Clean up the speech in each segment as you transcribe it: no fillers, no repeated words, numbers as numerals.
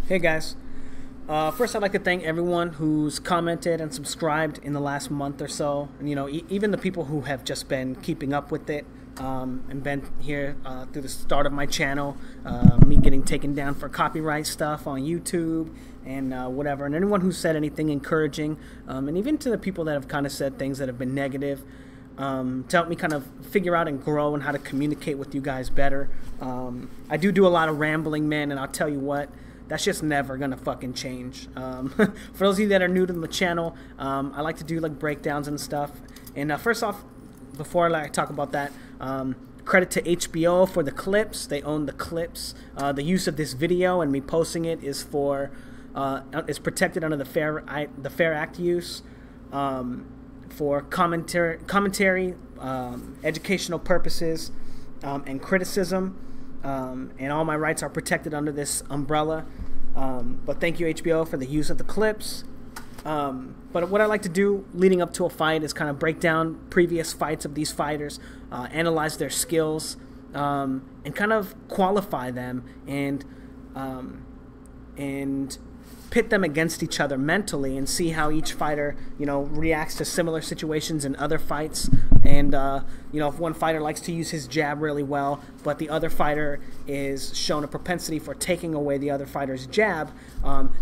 Hey guys, first I'd like to thank everyone who's commented and subscribed in the last month or so, and even the people who have just been keeping up with it and been here through the start of my channel, me getting taken down for copyright stuff on YouTube and whatever, and anyone who said anything encouraging, and even to the people that have kind of said things that have been negative. To help me kind of figure out and grow and how to communicate with you guys better. I do a lot of rambling, man, and I'll tell you what, that's just never gonna fucking change. For those of you that are new to the channel, I like to do like breakdowns and stuff. And first off, before I talk about that, credit to HBO for the clips. They own the clips. The use of this video and me posting it is is protected under the Fair Act use. For commentary, educational purposes, and criticism, and all my rights are protected under this umbrella. But thank you, HBO, for the use of the clips. But what I like to do leading up to a fight is kind of break down previous fights of these fighters, analyze their skills, and kind of qualify them and pit them against each other mentally and see how each fighter, reacts to similar situations in other fights. And, if one fighter likes to use his jab really well, but the other fighter is shown a propensity for taking away the other fighter's jab,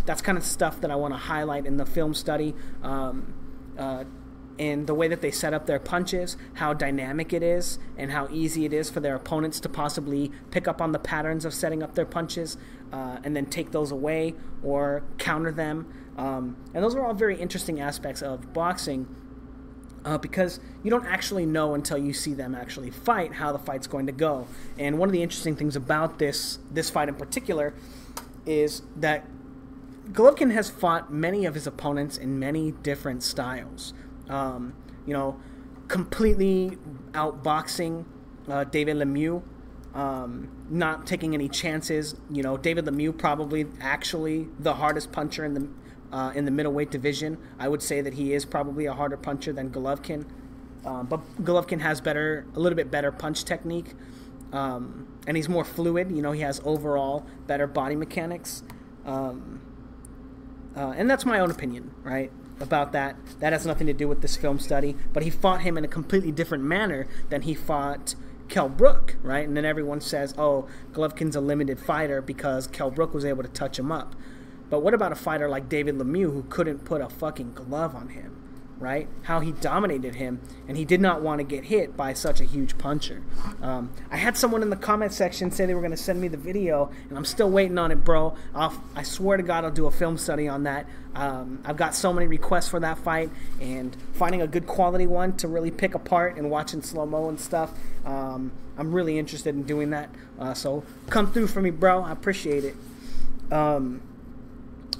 that's kind of stuff that I want to highlight in the film study. And the way that they set up their punches, how dynamic it is, and how easy it is for their opponents to possibly pick up on the patterns of setting up their punches, and then take those away or counter them. And those are all very interesting aspects of boxing, because you don't actually know until you see them actually fight how the fight's going to go. And one of the interesting things about this fight in particular is that Golovkin has fought many of his opponents in many different styles. Completely outboxing David Lemieux, not taking any chances. David Lemieux probably actually the hardest puncher in the middleweight division. I would say that he is probably a harder puncher than Golovkin, but Golovkin has a little bit better punch technique, and he's more fluid. He has overall better body mechanics, and that's my own opinion, right? About that. That has nothing to do with this film study, but he fought him in a completely different manner than he fought Kell Brook, right? And then everyone says, oh, Golovkin's a limited fighter because Kell Brook was able to touch him up. But what about a fighter like David Lemieux who couldn't put a fucking glove on him, right? How he dominated him, and he did not want to get hit by such a huge puncher. I had someone in the comment section say they were going to send me the video, and I'm still waiting on it, bro. I swear to God I'll do a film study on that. I've got so many requests for that fight, and finding a good quality one to really pick apart and watch in slow-mo and stuff, I'm really interested in doing that. So come through for me, bro. I appreciate it.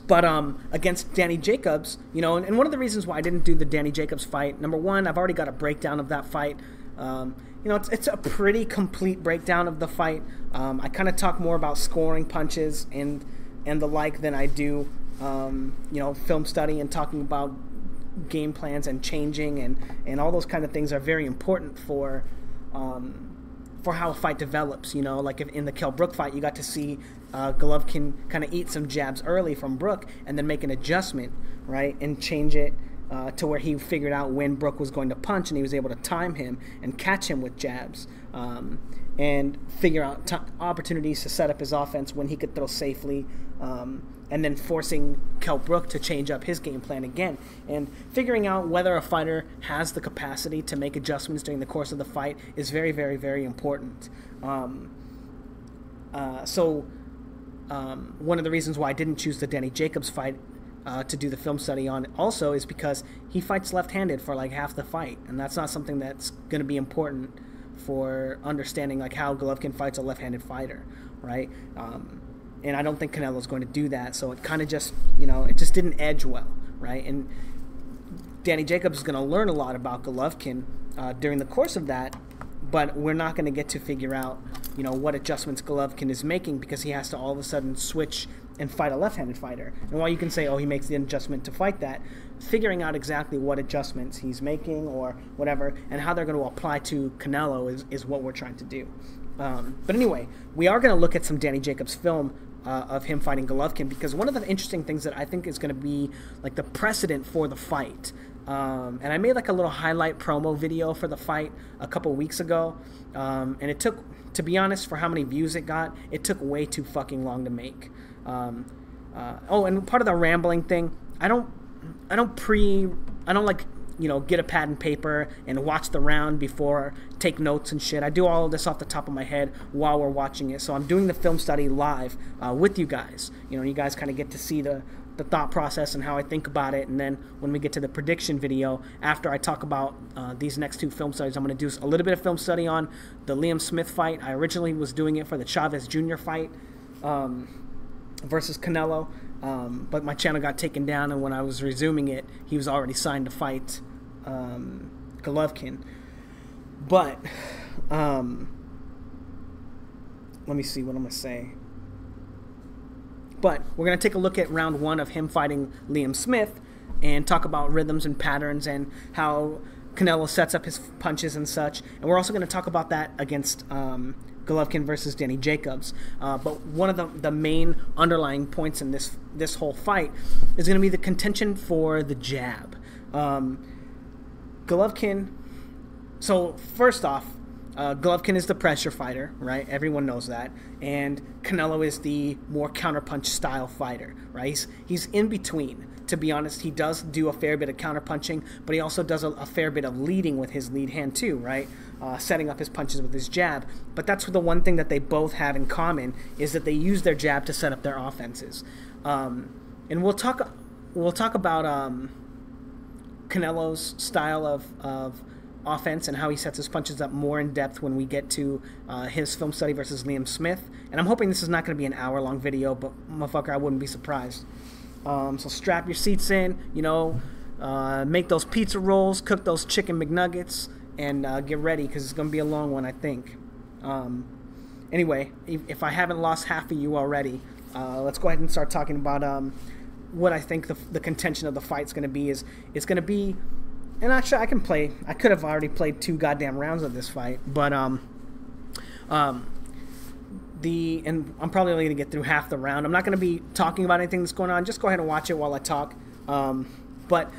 But against Danny Jacobs, and one of the reasons why I didn't do the Danny Jacobs fight, number one, I've already got a breakdown of that fight. It's a pretty complete breakdown of the fight. I kind of talk more about scoring punches and the like than I do, film study and talking about game plans and changing and all those kind of things are very important for how a fight develops. Like if in the Kell Brook fight, you got to see Golovkin kind of eat some jabs early from Brook and then make an adjustment, right, and change it to where he figured out when Brook was going to punch, and he was able to time him and catch him with jabs, and figure out opportunities to set up his offense when he could throw safely, and then forcing Kell Brook to change up his game plan again, and figuring out whether a fighter has the capacity to make adjustments during the course of the fight is very, very, very important. One of the reasons why I didn't choose the Danny Jacobs fight to do the film study on also is because he fights left-handed for like half the fight, and that's not something that's going to be important for understanding like how Golovkin fights a left-handed fighter, right? And I don't think Canelo's going to do that, so it kind of just, it just didn't edge well, right? And Danny Jacobs is going to learn a lot about Golovkin during the course of that, but we're not going to get to figure out, what adjustments Golovkin is making, because he has to all of a sudden switch and fight a left-handed fighter. And while you can say, oh, he makes the adjustment to fight that, figuring out exactly what adjustments he's making or whatever and how they're going to apply to Canelo is what we're trying to do. But anyway, we are going to look at some Danny Jacobs film of him fighting Golovkin, because one of the interesting things that I think is going to be like the precedent for the fight, and I made like a little highlight promo video for the fight a couple weeks ago, and it took, to be honest, for how many views it got, it took way too fucking long to make. Oh, and part of the rambling thing, I don't like, you know, get a pad and paper and watch the round before, take notes and shit. I do all of this off the top of my head while we're watching it. So I'm doing the film study live with you guys. You know, you guys kind of get to see the thought process and how I think about it. And then when we get to the prediction video, after I talk about these next two film studies, I'm going to do a little bit of film study on the Liam Smith fight. I originally was doing it for the Chavez Jr. fight versus Canelo. But my channel got taken down, and when I was resuming it, he was already signed to fight Golovkin. But let me see what I'm going to say. But we're going to take a look at round one of him fighting Liam Smith and talk about rhythms and patterns and how Canelo sets up his punches and such. And we're also going to talk about that against Golovkin versus Danny Jacobs. But one of the main underlying points in this whole fight is going to be the contention for the jab. Golovkin, so first off, Golovkin is the pressure fighter, right? Everyone knows that. And Canelo is the more counterpunch style fighter, right? He's in between. To be honest, he does do a fair bit of counterpunching, but he also does a fair bit of leading with his lead hand too, right? Setting up his punches with his jab. But that's the one thing that they both have in common, is that they use their jab to set up their offenses. And we'll talk about Canelo's style of offense and how he sets his punches up more in depth when we get to his film study versus Liam Smith. And I'm hoping this is not going to be an hour-long video, but motherfucker, I wouldn't be surprised. So strap your seats in, you know, make those pizza rolls, cook those chicken McNuggets, and get ready, because it's going to be a long one, I think. Anyway, if I haven't lost half of you already, let's go ahead and start talking about what I think the contention of the fight's going to be. It's going to be, and actually I could have already played 2 goddamn rounds of this fight, but and I'm probably only going to get through half the round. I'm not going to be talking about anything that's going on. Just go ahead and watch it while I talk. But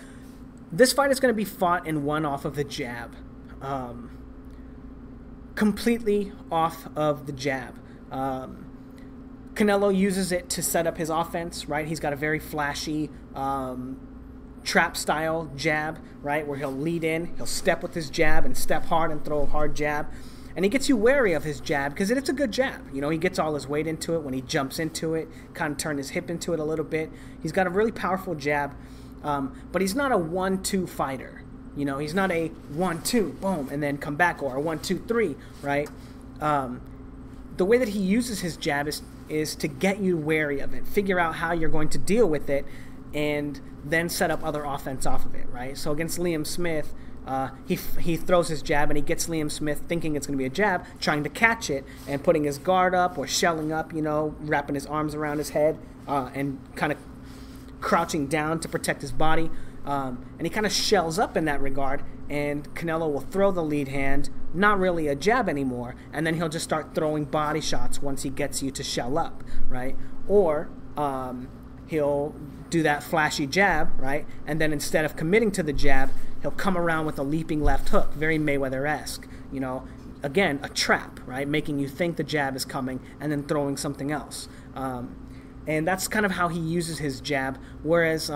this fight is going to be fought and won off of the jab. Completely off of the jab. Canelo uses it to set up his offense, right? He's got a very flashy trap-style jab, right, where he'll lead in, he'll step with his jab and step hard and throw a hard jab. And he gets you wary of his jab because it's a good jab. You know, he gets all his weight into it when he jumps into it, kind of turn his hip into it a little bit. He's got a really powerful jab, but he's not a 1-2 fighter. You know, he's not a 1-2, boom, and then come back, or a 1-2-3, right? The way that he uses his jab is to get you wary of it, figure out how you're going to deal with it, and then set up other offense off of it, right? So against Liam Smith, he throws his jab, and he gets Liam Smith thinking it's going to be a jab, trying to catch it, and putting his guard up or shelling up, you know, wrapping his arms around his head, and kind of crouching down to protect his body. And he kind of shells up in that regard, and Canelo will throw the lead hand, not really a jab anymore, and then he'll just start throwing body shots once he gets you to shell up, right? Or he'll do that flashy jab, right? And then instead of committing to the jab, he'll come around with a leaping left hook, very Mayweather-esque, you know, again, a trap, right? Making you think the jab is coming and then throwing something else. And that's kind of how he uses his jab, whereas...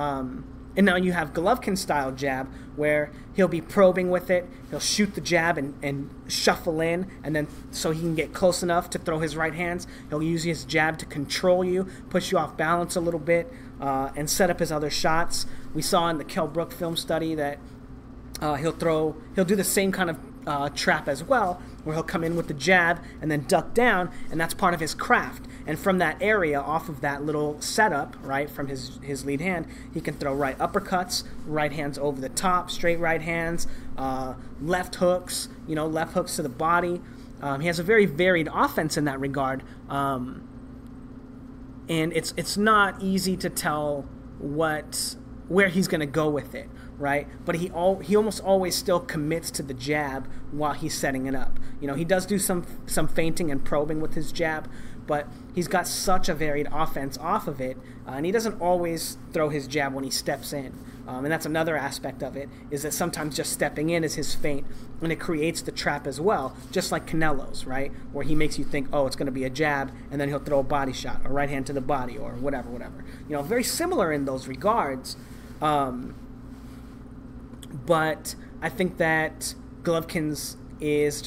and now you have Golovkin-style jab, where he'll be probing with it, he'll shoot the jab and shuffle in, and then so he can get close enough to throw his right hands, he'll use his jab to control you, push you off balance a little bit, and set up his other shots. We saw in the Kell Brook film study that he'll do the same kind of trap as well, where he'll come in with the jab and then duck down, and that's part of his craft. And from that area, off of that little setup, right, from his lead hand, he can throw right uppercuts, right hands over the top, straight right hands, left hooks, you know, left hooks to the body. He has a very varied offense in that regard, and it's not easy to tell where he's going to go with it, right? But he almost always still commits to the jab while he's setting it up. You know, he does do some feinting and probing with his jab, but he's got such a varied offense off of it, and he doesn't always throw his jab when he steps in. And that's another aspect of it, is that sometimes just stepping in is his feint, and it creates the trap as well, just like Canelo's, right? Where he makes you think, oh, it's going to be a jab, and then he'll throw a body shot, or right hand to the body, or whatever. You know, very similar in those regards. But I think that Golovkin's is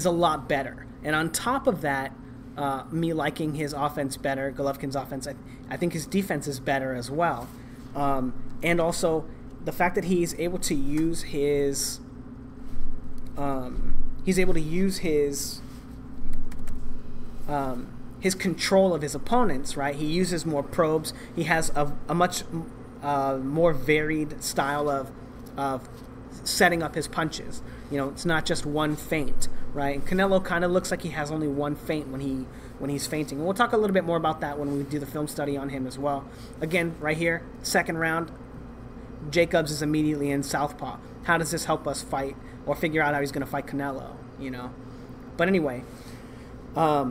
a lot better. And on top of that, me liking his offense better, Golovkin's offense, I think his defense is better as well. And also the fact that he's able to use his control of his opponents, right? He uses more probes. He has a much more varied style of setting up his punches. You know, it's not just one feint, right? And Canelo kind of looks like he has only one feint when he's feinting. And we'll talk a little bit more about that when we do the film study on him as well. Again, right here, second round, Jacobs is immediately in southpaw. How does this help us fight or figure out how he's going to fight Canelo, you know? But anyway, what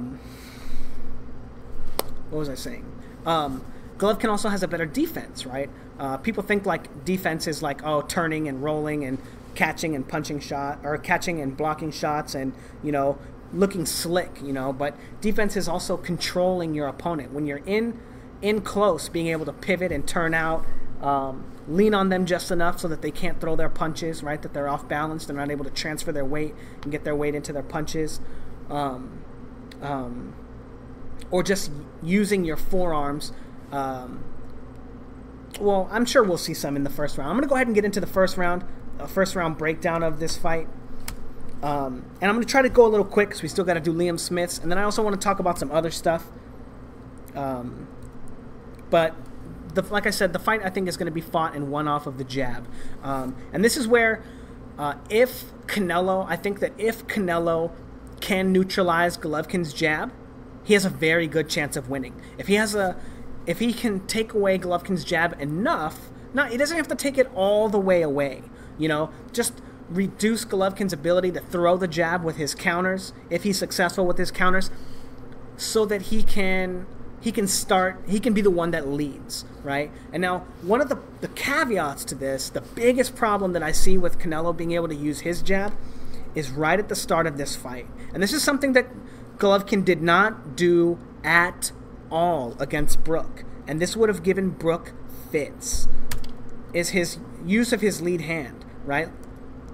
was I saying? Golovkin also has a better defense, right? People think like defense is like, oh, turning and rolling and catching and punching shot, or catching and blocking shots, and, you know, looking slick, you know. But defense is also controlling your opponent. When you're in close, being able to pivot and turn out, lean on them just enough so that they can't throw their punches, right? That they're off balance, they're not able to transfer their weight and get their weight into their punches. Or just using your forearms. Well, I'm sure we'll see some in the first round. I'm going to go ahead and get into the first round breakdown of this fight. And I'm going to try to go a little quick because we still got to do Liam Smith's. And then I also want to talk about some other stuff. But like I said, the fight I think is going to be fought and won off of the jab. And this is where I think that if Canelo can neutralize Golovkin's jab, he has a very good chance of winning. If he can take away Golovkin's jab enough, he doesn't have to take it all the way away, you know, just reduce Golovkin's ability to throw the jab with his counters, if he's successful with his counters, so that he can be the one that leads, right? And now, one of the caveats to this, the biggest problem that I see with Canelo being able to use his jab is right at the start of this fight. And this is something that Golovkin did not do at all against Brook, and this would have given Brook fits, is his use of his lead hand, right?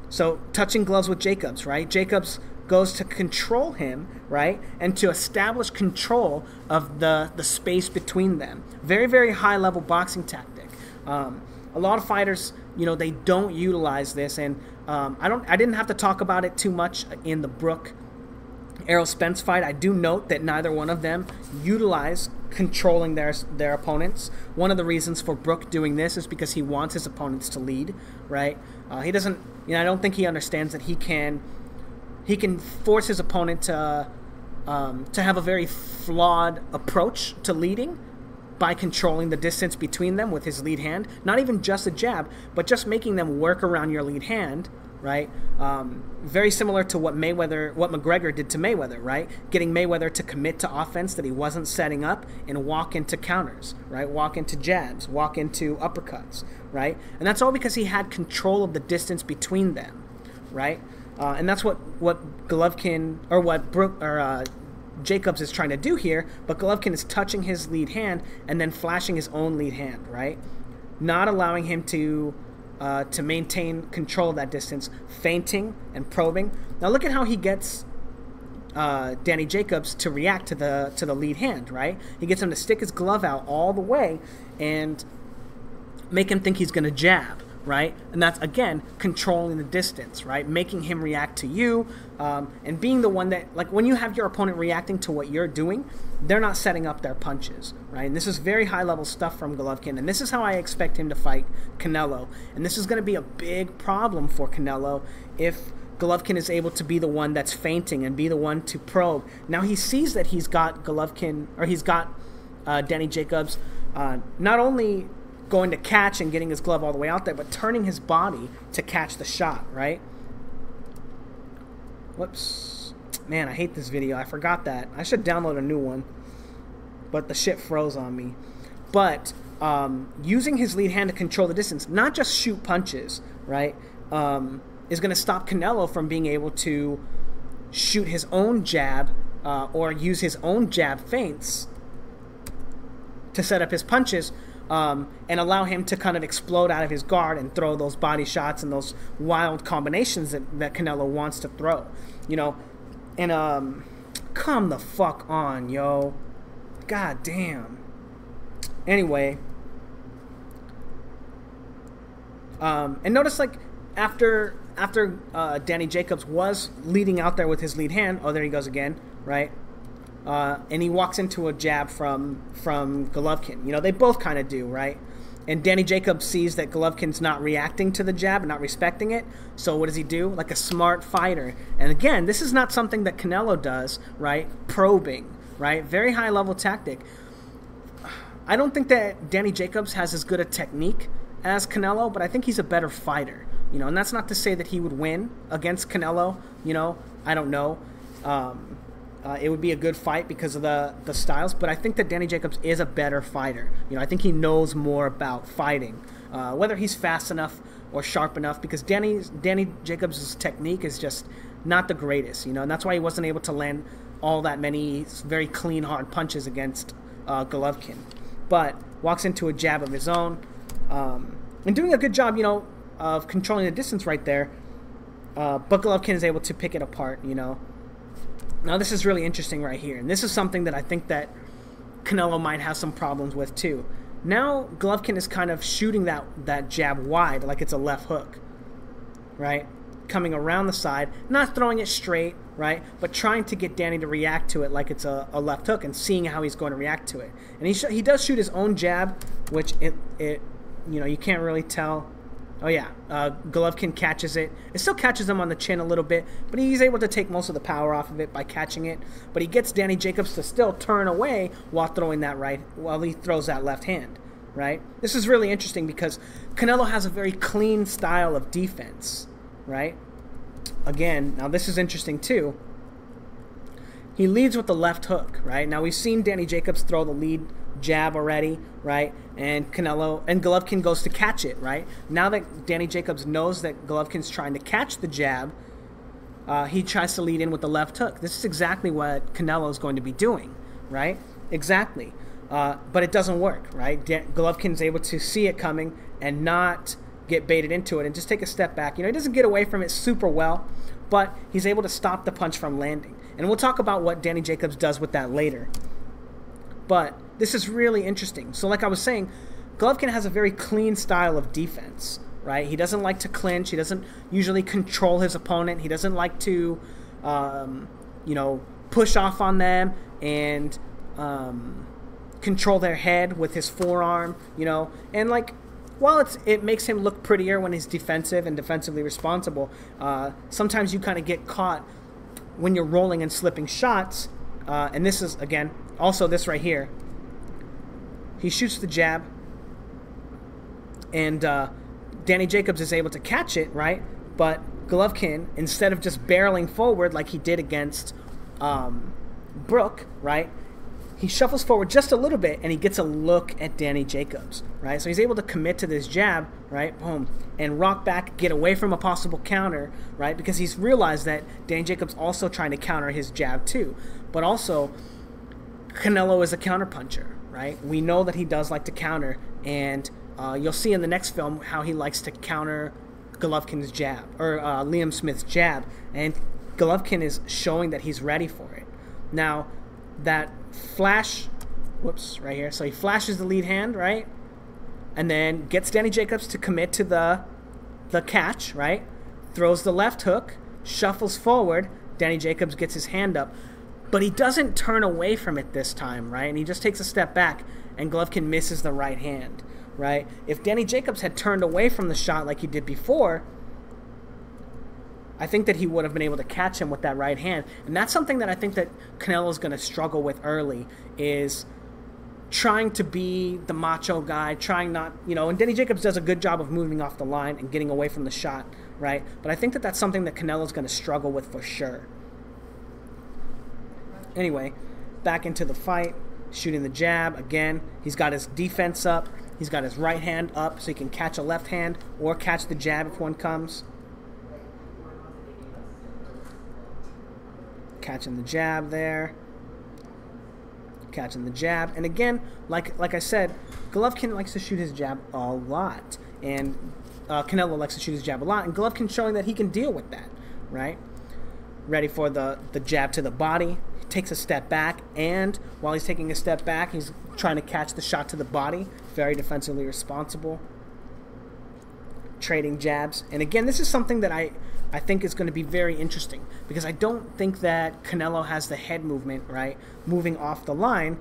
So touching gloves with Jacobs, right? Jacobs goes to control him, right? And to establish control of the space between them. Very, very high level boxing tactic. A lot of fighters, you know, they don't utilize this, and I didn't have to talk about it too much in the Brook Errol Spence fight. I do note that neither one of them utilize controlling their opponents. One of the reasons for Brook doing this is because he wants his opponents to lead, right? He doesn't, you know, I don't think he understands that he can force his opponent to have a very flawed approach to leading by controlling the distance between them with his lead hand. Not even just a jab, but just making them work around your lead hand, right? Very similar to what McGregor did to Mayweather, right? Getting Mayweather to commit to offense that he wasn't setting up and walk into counters, right? Walk into jabs, walk into uppercuts, right? And that's all because he had control of the distance between them, right? And that's what Golovkin, or what Jacobs is trying to do here, but Golovkin is touching his lead hand and then flashing his own lead hand, right? Not allowing him to maintain control of that distance, feinting and probing. Now look at how he gets Danny Jacobs to react to the lead hand, right? He gets him to stick his glove out all the way and make him think he's going to jab, right? And that's, again, controlling the distance, right? Making him react to you, and being the one that, like, when you have your opponent reacting to what you're doing, they're not setting up their punches, right? And this is very high-level stuff from Golovkin, and this is how I expect him to fight Canelo. And this is going to be a big problem for Canelo if Golovkin is able to be the one that's feinting and be the one to probe. Now he sees that he's got Golovkin, or he's got Danny Jacobs not only going to catch and getting his glove all the way out there, but turning his body to catch the shot, right? Whoops. Man, I hate this video. I forgot that. I should download a new one. But the shit froze on me. But using his lead hand to control the distance, not just shoot punches, right, is going to stop Canelo from being able to shoot his own jab or use his own jab feints to set up his punches and allow him to kind of explode out of his guard and throw those body shots and those wild combinations that Canelo wants to throw, you know. And come the fuck on, yo. God damn. Anyway, and notice, like, after Danny Jacobs was leading out there with his lead hand, oh, there he goes again, right? And he walks into a jab from Golovkin. You know, they both kind of do, right? And Danny Jacobs sees that Golovkin's not reacting to the jab and not respecting it. So what does he do? Like a smart fighter. And again, this is not something that Canelo does, right? Probing, right? Very high-level tactic. I don't think that Danny Jacobs has as good a technique as Canelo, but I think he's a better fighter. You know, and that's not to say that he would win against Canelo. You know, I don't know. It would be a good fight because of the styles, but I think that Danny Jacobs is a better fighter. You know, I think he knows more about fighting, whether he's fast enough or sharp enough, because Danny Jacobs' technique is just not the greatest, you know, and that's why he wasn't able to land all that many very clean, hard punches against Golovkin. But walks into a jab of his own and doing a good job, you know, of controlling the distance right there, but Golovkin is able to pick it apart, you know. Now, this is really interesting right here, and this is something that I think that Canelo might have some problems with too. Now, Golovkin is kind of shooting that jab wide like it's a left hook, right? Coming around the side, not throwing it straight, right? But trying to get Danny to react to it like it's a left hook and seeing how he's going to react to it. And he does shoot his own jab, which it you know, you can't really tell. Oh, yeah, Golovkin catches it. It still catches him on the chin a little bit, but he's able to take most of the power off of it by catching it. But he gets Danny Jacobs to still turn away while he throws that left hand, right? This is really interesting because Canelo has a very clean style of defense, right? Again, now this is interesting too. He leads with the left hook, right? Now we've seen Danny Jacobs throw the lead jab already, right? And Golovkin goes to catch it, right? Now that Danny Jacobs knows that Golovkin's trying to catch the jab, he tries to lead in with the left hook. This is exactly what Canelo's going to be doing, right? Exactly. But it doesn't work, right? Golovkin's able to see it coming and not get baited into it and just take a step back. You know, he doesn't get away from it super well, but he's able to stop the punch from landing. And we'll talk about what Danny Jacobs does with that later. But this is really interesting. So like I was saying, Golovkin has a very clean style of defense, right? He doesn't like to clinch. He doesn't usually control his opponent. He doesn't like to, you know, push off on them and control their head with his forearm, you know. And like, while it makes him look prettier when he's defensive and defensively responsible, sometimes you kind of get caught when you're rolling and slipping shots. And this is, again, also this right here. He shoots the jab, and Danny Jacobs is able to catch it, right? But Golovkin, instead of just barreling forward like he did against Brook, right? He shuffles forward just a little bit, and he gets a look at Danny Jacobs, right? So he's able to commit to this jab, right? Boom. And rock back, get away from a possible counter, right? Because he's realized that Danny Jacobs also trying to counter his jab too. But also, Canelo is a counterpuncher, right? We know that he does like to counter, and you'll see in the next film how he likes to counter Golovkin's jab, or Liam Smith's jab, and Golovkin is showing that he's ready for it. Now, that flash, whoops, right here, so he flashes the lead hand, right? And then gets Danny Jacobs to commit to the catch, right? Throws the left hook, shuffles forward, Danny Jacobs gets his hand up, but he doesn't turn away from it this time, right? And he just takes a step back, and Golovkin misses the right hand, right? If Danny Jacobs had turned away from the shot like he did before, I think that he would have been able to catch him with that right hand. And that's something that I think that Canelo's going to struggle with early, is trying to be the macho guy, trying not, you know, and Danny Jacobs does a good job of moving off the line and getting away from the shot, right? But I think that that's something that Canelo's going to struggle with for sure. Anyway, back into the fight, shooting the jab. Again, he's got his defense up. He's got his right hand up so he can catch a left hand or catch the jab if one comes. Catching the jab there. Catching the jab. And again, like I said, Golovkin likes to shoot his jab a lot. And Canelo likes to shoot his jab a lot. And Golovkin's showing that he can deal with that, right? Ready for the jab to the body. He takes a step back. And while he's taking a step back, he's trying to catch the shot to the body. Very defensively responsible. Trading jabs. And again, this is something that I think is going to be very interesting because I don't think that Canelo has the head movement, right, moving off the line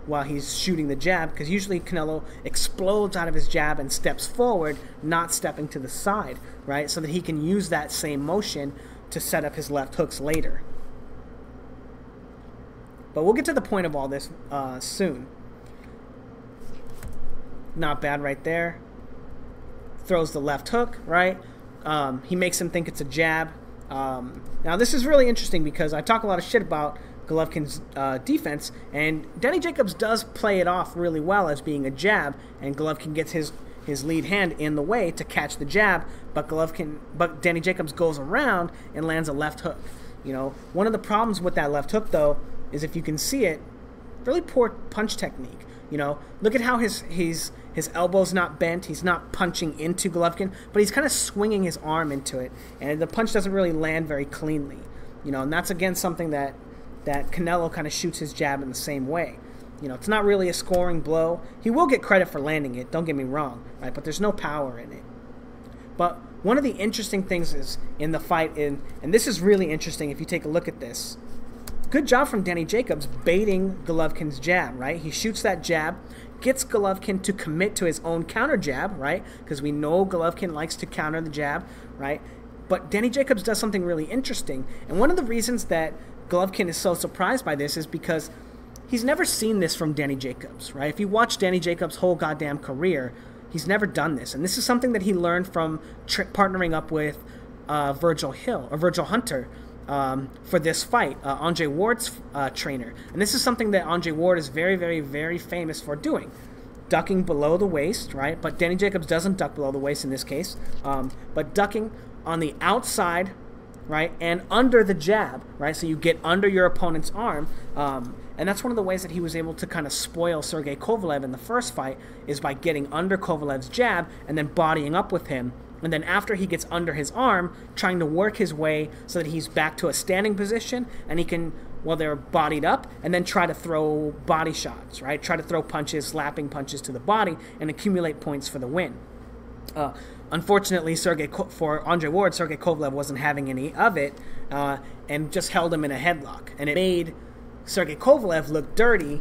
while he's shooting the jab, because usually Canelo explodes out of his jab and steps forward, not stepping to the side, right, so that he can use that same motion to set up his left hooks later. But we'll get to the point of all this soon. Not bad right there. Throws the left hook, right? He makes him think it's a jab. Now, this is really interesting because I talk a lot of shit about Golovkin's defense, and Danny Jacobs does play it off really well as being a jab, and Golovkin gets his lead hand in the way to catch the jab, but Danny Jacobs goes around and lands a left hook. You know, one of the problems with that left hook, though, is if you can see it, really poor punch technique. You know, look at how his elbow's not bent. He's not punching into Golovkin, but he's kind of swinging his arm into it, and the punch doesn't really land very cleanly. You know, and that's again something that Canelo kind of shoots his jab in the same way. You know, it's not really a scoring blow. He will get credit for landing it, don't get me wrong, right? But there's no power in it. But one of the interesting things is in the fight, and this is really interesting if you take a look at this. Good job from Danny Jacobs baiting Golovkin's jab, right? He shoots that jab, gets Golovkin to commit to his own counter jab, right? Because we know Golovkin likes to counter the jab, right? But Danny Jacobs does something really interesting. And one of the reasons that Golovkin is so surprised by this is because he's never seen this from Danny Jacobs, right? If you watch Danny Jacobs' whole goddamn career, he's never done this. And this is something that he learned from partnering up with Virgil Hunter, for this fight, Andre Ward's trainer. And this is something that Andre Ward is very, very, very famous for doing. Ducking below the waist, right? But Danny Jacobs doesn't duck below the waist in this case. But ducking on the outside, right? And under the jab, right? So you get under your opponent's arm. And that's one of the ways that he was able to kind of spoil Sergey Kovalev in the first fight, is by getting under Kovalev's jab and then bodying up with him. And then after he gets under his arm, trying to work his way so that he's back to a standing position, and he can, well, they're bodied up, and then try to throw body shots, right? Try to throw punches, slapping punches to the body, and accumulate points for the win. Unfortunately, for Andre Ward, Sergey Kovalev wasn't having any of it, and just held him in a headlock. And it made Sergey Kovalev look dirty,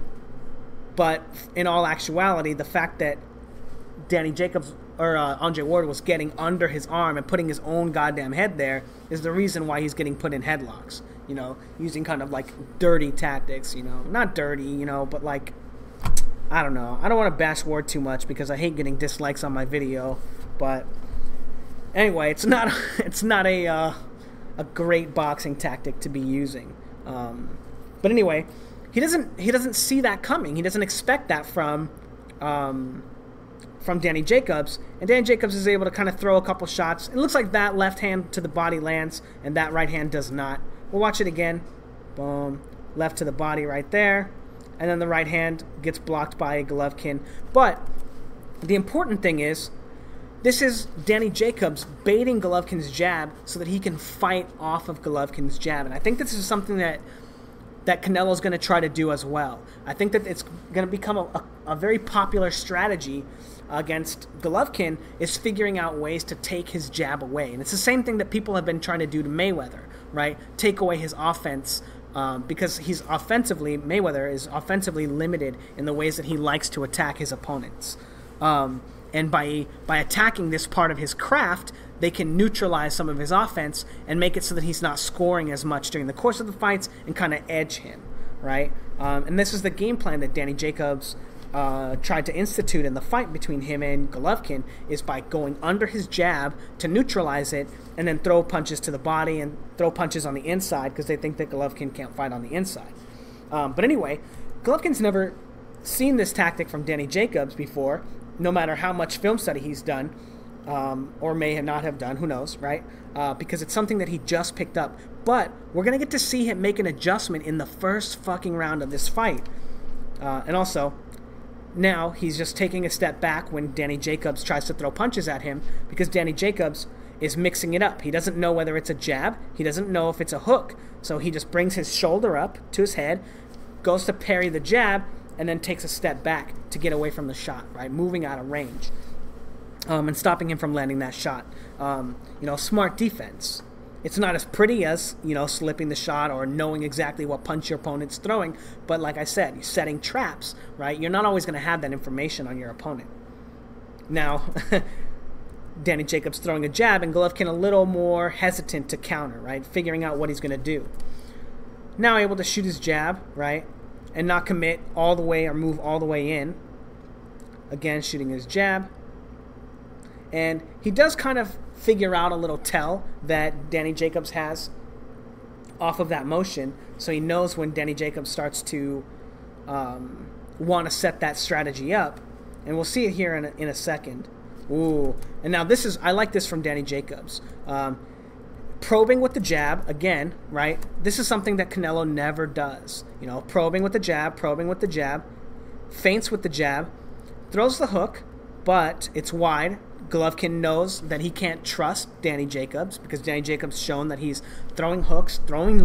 but in all actuality, the fact that Danny Jacobs or Andre Ward was getting under his arm and putting his own goddamn head there is the reason why he's getting put in headlocks, you know, using kind of like dirty tactics, you know, not dirty, you know, but like, I don't know. I don't want to bash Ward too much because I hate getting dislikes on my video, but anyway, it's not a great boxing tactic to be using. But anyway, he doesn't see that coming. He doesn't expect that from Danny Jacobs, and Danny Jacobs is able to kind of throw a couple shots. It looks like that left hand to the body lands, and that right hand does not. We'll watch it again. Boom. Left to the body right there. And then the right hand gets blocked by Golovkin. But the important thing is, this is Danny Jacobs baiting Golovkin's jab so that he can fight off of Golovkin's jab. And I think this is something that Canelo's going to try to do as well. I think that it's going to become a very popular strategy against Golovkin, is figuring out ways to take his jab away. And it's the same thing that people have been trying to do to Mayweather, right? Take away his offense, because Mayweather is offensively limited in the ways that he likes to attack his opponents. And by attacking this part of his craft, they can neutralize some of his offense and make it so that he's not scoring as much during the course of the fights and kind of edge him, right? And this is the game plan that Danny Jacobs tried to institute in the fight between him and Golovkin is by going under his jab to neutralize it and then throw punches to the body and throw punches on the inside because they think that Golovkin can't fight on the inside. But anyway, Golovkin's never seen this tactic from Gennady Jacobs before, no matter how much film study he's done, or may not have done, who knows, right? Because it's something that he just picked up. But we're going to get to see him make an adjustment in the first fucking round of this fight. And also, now he's just taking a step back when Gennady Jacobs tries to throw punches at him because Gennady Jacobs is mixing it up. He doesn't know whether it's a jab. He doesn't know if it's a hook. So he just brings his shoulder up to his head, goes to parry the jab, and then takes a step back to get away from the shot, right? Moving out of range and stopping him from landing that shot. Smart defense. It's not as pretty as, slipping the shot or knowing exactly what punch your opponent's throwing. But like I said, you're setting traps, right? You're not always going to have that information on your opponent. Now, Gennady Jacobs throwing a jab and Golovkin a little more hesitant to counter, right? Figuring out what he's going to do. Now able to shoot his jab, right? And not commit all the way or move all the way in. Again, shooting his jab. And he does kind of figure out a little tell that Gennady Jacobs has off of that motion. So he knows when Gennady Jacobs starts to want to set that strategy up. And we'll see it here in a second. Ooh. And now I like this from Gennady Jacobs. Probing with the jab, again, right? This is something that Canelo never does. Probing with the jab, feints with the jab, throws the hook, but it's wide. Golovkin knows that he can't trust Gennady Jacobs because Gennady Jacobs shown that he's throwing hooks, throwing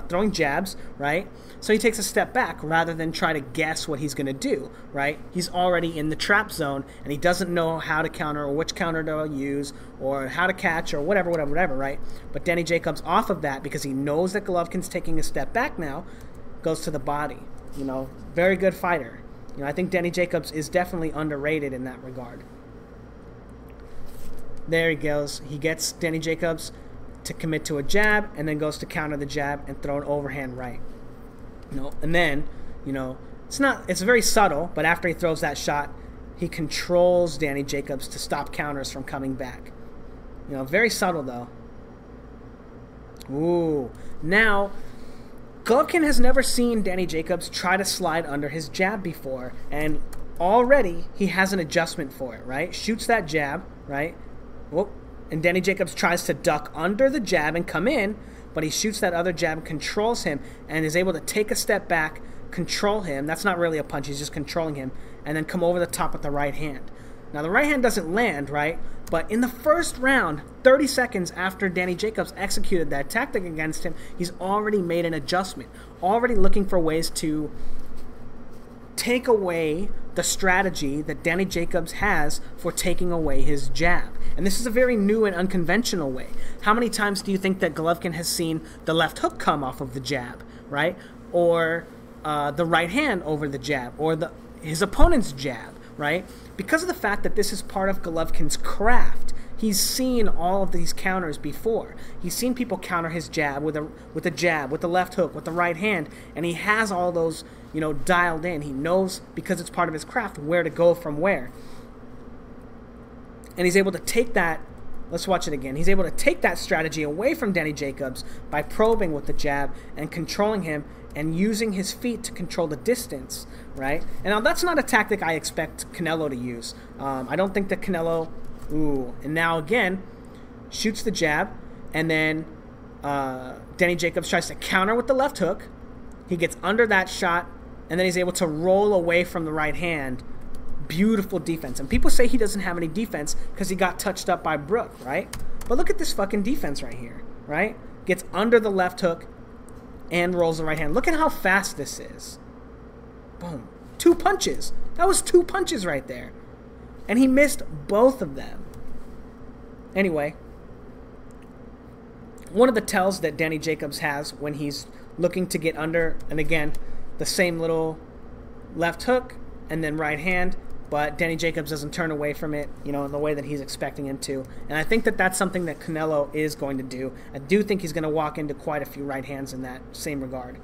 throwing jabs, right? So he takes a step back rather than try to guess what he's going to do, right? He's already in the trap zone and he doesn't know how to counter or which counter to use or how to catch or whatever, right? But Gennady Jacobs off of that because he knows that Golovkin's taking a step back now, goes to the body. Very good fighter. I think Gennady Jacobs is definitely underrated in that regard. There he goes. He gets Gennady Jacobs to commit to a jab and then goes to counter the jab and throw an overhand right. And then, it's very subtle, but after he throws that shot, he controls Gennady Jacobs to stop counters from coming back. Very subtle though. Ooh. Now, Golovkin has never seen Gennady Jacobs try to slide under his jab before, and already he has an adjustment for it, right? Shoots that jab, right? Whoop. And Gennady Jacobs tries to duck under the jab and come in, but he shoots that other jab and controls him and is able to take a step back, control him. That's not really a punch, he's just controlling him, and then come over the top with the right hand. Now, the right hand doesn't land, right? But in the first round, 30 seconds after Gennady Jacobs executed that tactic against him, he's already made an adjustment, already looking for ways to take away the strategy that Gennady Jacobs has for taking away his jab. And this is a very new and unconventional way. How many times do you think that Golovkin has seen the left hook come off of the jab, right? Or the right hand over the jab, or his opponent's jab, right? Because of the fact that this is part of Golovkin's craft, he's seen all of these counters before. He's seen people counter his jab with a jab, with the left hook, with the right hand, and he has all those, dialed in. He knows, because it's part of his craft, where to go from where. And he's able to take that, let's watch it again. He's able to take that strategy away from Gennady Jacobs by probing with the jab and controlling him and using his feet to control the distance, right? And now that's not a tactic I expect Canelo to use. I don't think that Canelo, and now again, shoots the jab, and then Gennady Jacobs tries to counter with the left hook. He gets under that shot, and then he's able to roll away from the right hand. Beautiful defense. And people say he doesn't have any defense because he got touched up by Brook, right? But look at this fucking defense right here, right? Gets under the left hook and rolls the right hand. Look at how fast this is. Boom. 2 punches. That was 2 punches right there. And he missed both of them. Anyway, one of the tells that Gennady Jacobs has when he's looking to get under, and again, the same little left hook and then right hand, but Gennady Jacobs doesn't turn away from it, in the way that he's expecting him to. And I think that that's something that Canelo is going to do. I do think he's going to walk into quite a few right hands in that same regard.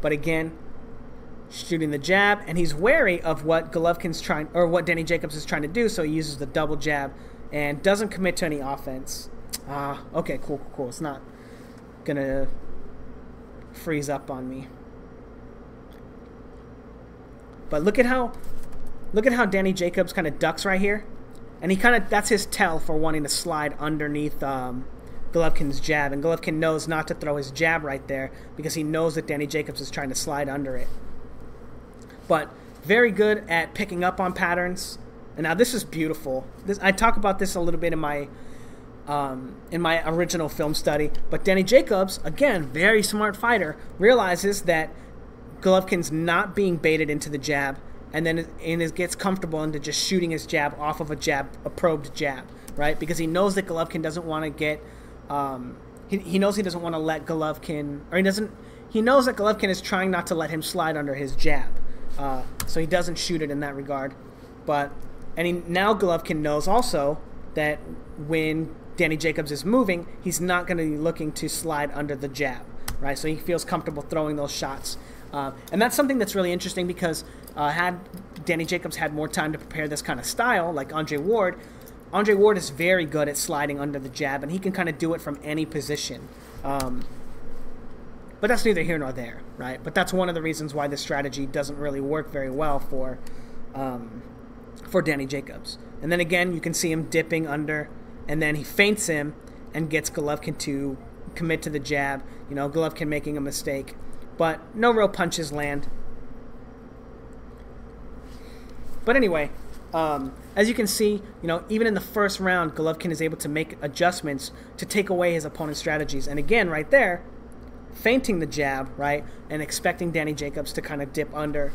But again, shooting the jab, and he's wary of what Golovkin's trying, or what Danny Jacobs is trying to do, so he uses the double jab and doesn't commit to any offense. Okay, cool. It's not gonna freeze up on me. But look at how Danny Jacobs kind of ducks right here, and that's his tell for wanting to slide underneath Golovkin's jab, and Golovkin knows not to throw his jab right there because he knows that Danny Jacobs is trying to slide under it. But very good at picking up on patterns. And now this is beautiful. I talk about this a little bit in my original film study. But Danny Jacobs, again, very smart fighter, realizes that Golovkin's not being baited into the jab, and then gets comfortable into just shooting his jab off of a probed jab, right? Because he knows that Golovkin doesn't want to get, he knows he doesn't want to let Golovkin, or he knows that Golovkin is trying not to let him slide under his jab. So he doesn't shoot it in that regard. Now Golovkin knows also that when Danny Jacobs is moving, he's not going to be looking to slide under the jab, right? So he feels comfortable throwing those shots. And that's something that's really interesting because had Danny Jacobs had more time to prepare this kind of style, like Andre Ward is very good at sliding under the jab, and he can kind of do it from any position. But that's neither here nor there, right? But that's one of the reasons why this strategy doesn't really work very well for Danny Jacobs. And then again, you can see him dipping under, and then he feints him and gets Golovkin to commit to the jab. Golovkin making a mistake, but no real punches land. But anyway, as you can see, even in the first round, Golovkin is able to make adjustments to take away his opponent's strategies. And again, right there, feinting the jab, right, and expecting Danny Jacobs to kind of dip under,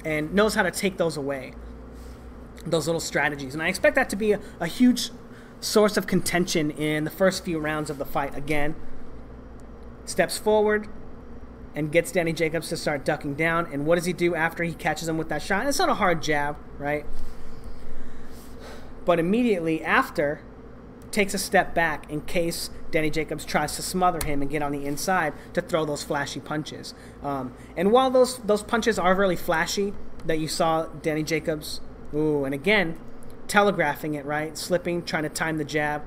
and knows how to take those away, those little strategies. And I expect that to be a huge source of contention in the first few rounds of the fight. Again, steps forward and gets Danny Jacobs to start ducking down. And what does he do after he catches him with that shot? And it's not a hard jab, right? But immediately after, takes a step back in case Danny Jacobs tries to smother him and get on the inside to throw those flashy punches. And while those punches are really flashy, that you saw Danny Jacobs, and again, telegraphing it, right? Slipping, trying to time the jab.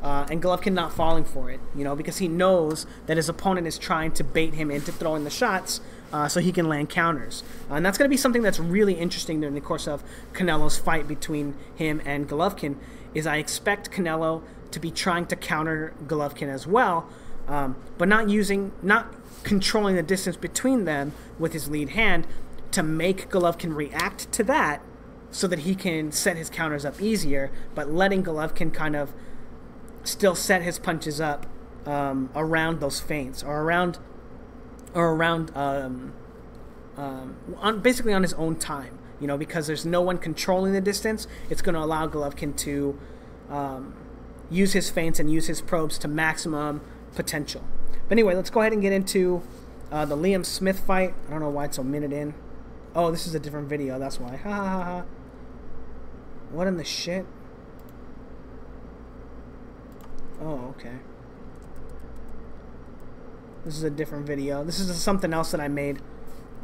And Golovkin not falling for it, because he knows that his opponent is trying to bait him into throwing the shots so he can land counters. And that's going to be something that's really interesting during the course of Canelo's fight between him and Golovkin, is I expect Canelo to be trying to counter Golovkin as well, but not controlling the distance between them with his lead hand to make Golovkin react to that so that he can set his counters up easier, but letting Golovkin kind of still set his punches up around those feints, or basically on his own time, because there's no one controlling the distance. It's going to allow Golovkin to use his feints and use his probes to maximum potential. But anyway, let's go ahead and get into the Liam Smith fight. I don't know why it's a minute in. Oh, this is a different video, that's why. Ha ha ha ha. What in the shit? Oh, okay. This is a different video. This is something else that I made.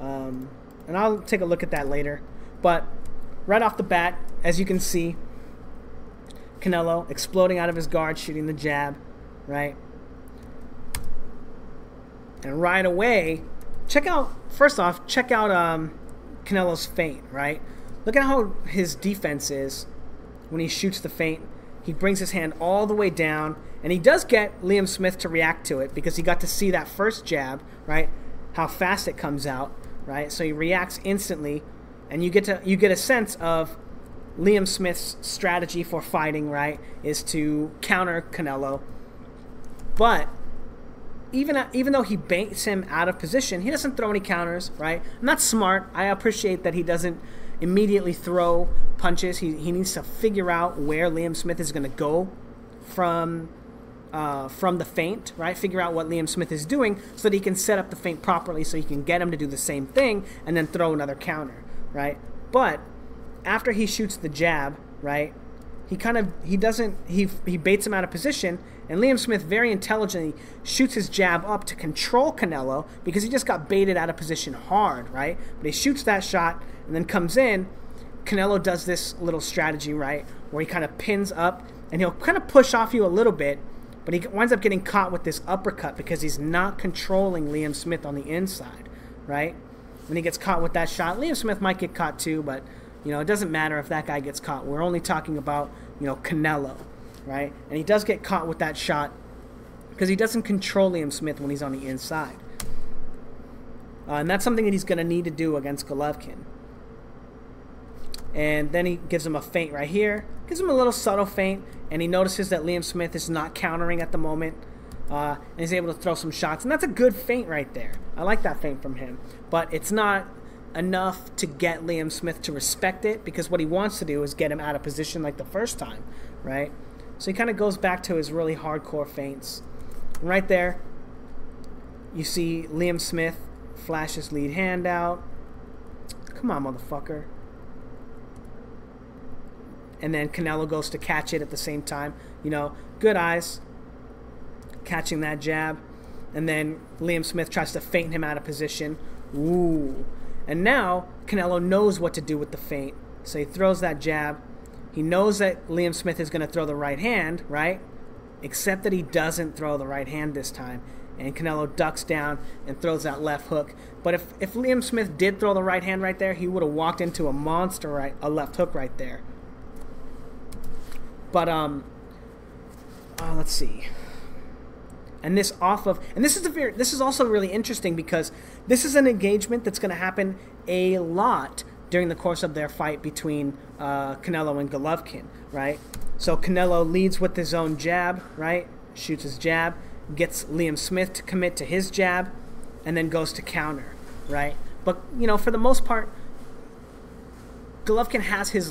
And I'll take a look at that later. But right off the bat, as you can see, Canelo exploding out of his guard, shooting the jab, right? And right away, check out Canelo's feint, right? Look at how his defense is when he shoots the feint. He brings his hand all the way down, and he does get Liam Smith to react to it because he got to see that first jab, right? How fast it comes out, right? So he reacts instantly, and you get a sense of Liam Smith's strategy for fighting, right? Is to counter Canelo. But even though he baits him out of position, he doesn't throw any counters, right? And that's smart. I appreciate that he doesn't immediately throw punches. He needs to figure out where Liam Smith is going to go from the feint, right? Figure out what Liam Smith is doing so that he can set up the feint properly so he can get him to do the same thing and then throw another counter, right? But after he shoots the jab, right, he baits him out of position, and Liam Smith very intelligently shoots his jab up to control Canelo because he just got baited out of position hard, right? But he shoots that shot and then comes in. Canelo does this little strategy, right, where he kind of pins up and he'll kind of push off you a little bit, but he winds up getting caught with this uppercut because he's not controlling Liam Smith on the inside, right? When he gets caught with that shot, Liam Smith might get caught too, but it doesn't matter if that guy gets caught. We're only talking about, Canelo, right? And he does get caught with that shot because he doesn't control Liam Smith when he's on the inside. And that's something that he's going to need to do against Golovkin. And then he gives him a feint right here. Gives him a little subtle feint, and he notices that Liam Smith is not countering at the moment. And he's able to throw some shots. And that's a good feint right there. I like that feint from him. But it's not enough to get Liam Smith to respect it, because what he wants to do is get him out of position like the first time, right? So he kind of goes back to his really hardcore feints. And right there, you see Liam Smith flash his lead hand out. Come on, motherfucker. And then Canelo goes to catch it at the same time. Good eyes. Catching that jab. And then Liam Smith tries to feint him out of position. Ooh. And now Canelo knows what to do with the feint. So he throws that jab. He knows that Liam Smith is going to throw the right hand, right? Except that he doesn't throw the right hand this time. And Canelo ducks down and throws that left hook. But if Liam Smith did throw the right hand right there, he would have walked into a monster a left hook right there. But let's see. And this is also really interesting because this is an engagement that's going to happen a lot during the course of their fight between Canelo and Golovkin, right? So Canelo leads with his own jab, right? Shoots his jab, gets Liam Smith to commit to his jab, and then goes to counter, right? But for the most part, Golovkin has his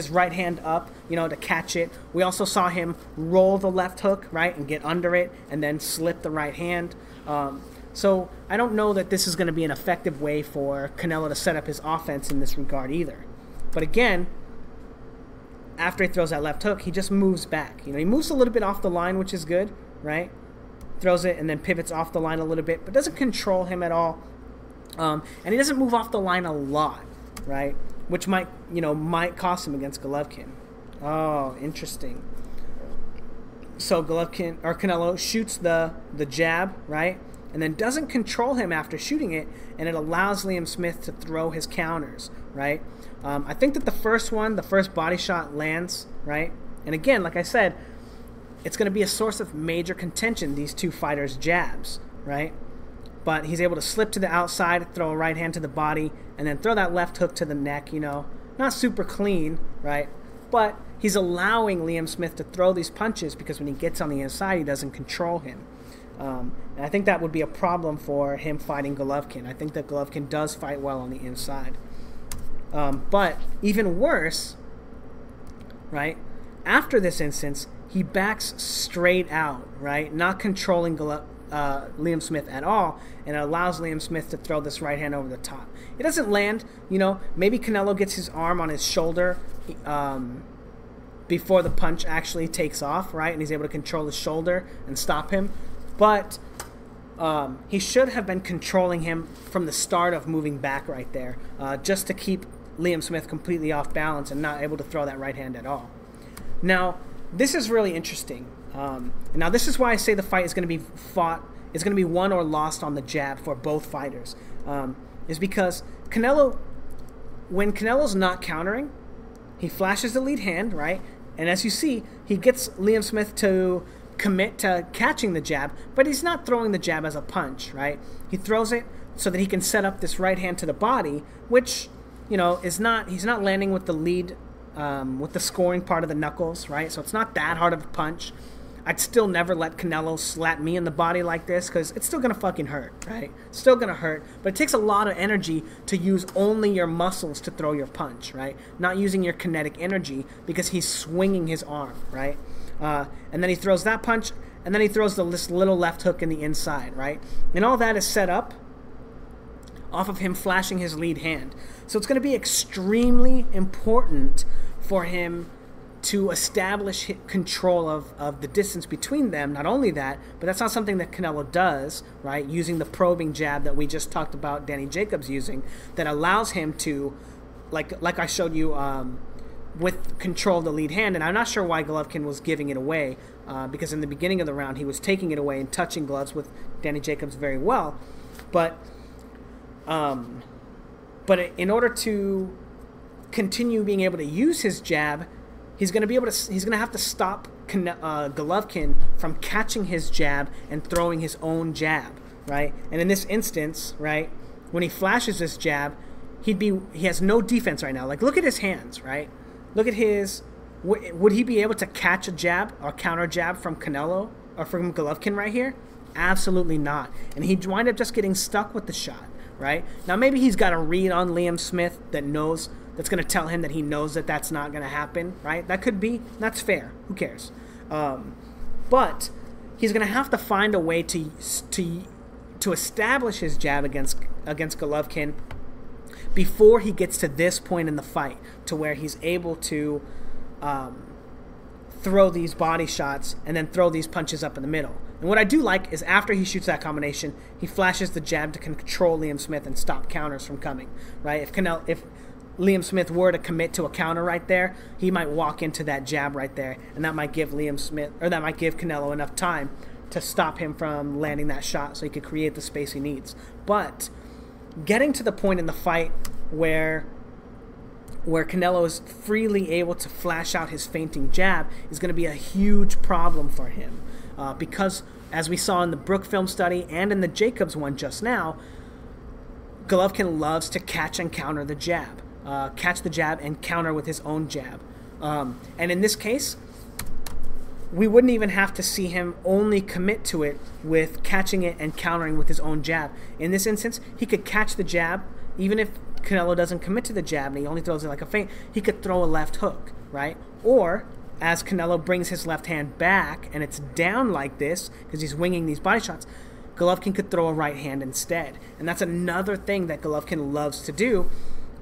right hand up, to catch it. We also saw him roll the left hook, right, and get under it, and then slip the right hand. So I don't know that this is going to be an effective way for Canelo to set up his offense in this regard either. But again, after he throws that left hook, he just moves back. He moves a little bit off the line, which is good, right? Throws it and then pivots off the line a little bit, but doesn't control him at all. And he doesn't move off the line a lot, right? Which might cost him against Golovkin. Oh, interesting. So Canelo shoots the jab, right? And then doesn't control him after shooting it, and it allows Liam Smith to throw his counters, right? I think that the first body shot lands, right? And again, like I said, it's going to be a source of major contention, these two fighters' jabs, right? But he's able to slip to the outside, throw a right hand to the body, and then throw that left hook to the neck, Not super clean, right? But he's allowing Liam Smith to throw these punches because when he gets on the inside, he doesn't control him. And I think that would be a problem for him fighting Golovkin. I think that Golovkin does fight well on the inside. But even worse, right? After this instance, he backs straight out, right? Not controlling Liam Smith at all, and it allows Liam Smith to throw this right hand over the top. It doesn't land, maybe Canelo gets his arm on his shoulder before the punch actually takes off, right? And he's able to control his shoulder and stop him. But he should have been controlling him from the start of moving back right there, just to keep Liam Smith completely off balance and not able to throw that right hand at all. Now, this is really interesting. Now, this is why I say the fight is going to be it's going to be won or lost on the jab for both fighters. Is because when Canelo's not countering, he flashes the lead hand, right? And as you see, he gets Liam Smith to commit to catching the jab, but he's not throwing the jab as a punch, right? He throws it so that he can set up this right hand to the body, which, he's not landing with the lead, with the scoring part of the knuckles, right? So it's not that hard of a punch. I'd still never let Canelo slap me in the body like this because it's still going to fucking hurt, right? Still going to hurt, but it takes a lot of energy to use only your muscles to throw your punch, right? Not using your kinetic energy because he's swinging his arm, right? And then he throws that punch, and then he throws this little left hook in the inside, right? And all that is set up off of him flashing his lead hand. So it's going to be extremely important for him to establish control of the distance between them. Not only that, but that's not something that Canelo does, right? Using the probing jab that we just talked about Danny Jacobs using, that allows him to, like I showed you, with control of the lead hand. And I'm not sure why Golovkin was giving it away, because in the beginning of the round he was taking it away and touching gloves with Danny Jacobs very well. But in order to continue being able to use his jab, he's going to have to stop Golovkin from catching his jab and throwing his own jab, right? And in this instance, right, when he flashes this jab, he has no defense right now. Like, look at his hands, right? Look at his. Would he be able to catch a jab or counter jab from Canelo or from Golovkin right here? Absolutely not. And he'd wind up just getting stuck with the shot, right? Now maybe he's got a read on Liam Smith that's going to tell him that he knows that that's not going to happen, right? That could be. That's fair. Who cares? But he's going to have to find a way to establish his jab against Golovkin before he gets to this point in the fight, to where he's able to throw these body shots and then throw these punches up in the middle. And what I do like is after he shoots that combination, he flashes the jab to control Liam Smith and stop counters from coming, right? If Liam Smith were to commit to a counter right there, he might walk into that jab right there, and that might give Canelo enough time to stop him from landing that shot so he could create the space he needs. But getting to the point in the fight where Canelo is freely able to flash out his feinting jab is going to be a huge problem for him, because as we saw in the Brook film study and in the Jacobs one just now, Golovkin loves to catch and counter the jab. Catch the jab and counter with his own jab. And in this case, we wouldn't even have to see him only commit to it with catching it and countering with his own jab. In this instance, he could catch the jab, even if Canelo doesn't commit to the jab and he only throws it like a feint, he could throw a left hook, right? Or, as Canelo brings his left hand back and it's down like this, because he's winging these body shots, Golovkin could throw a right hand instead. And that's another thing that Golovkin loves to do,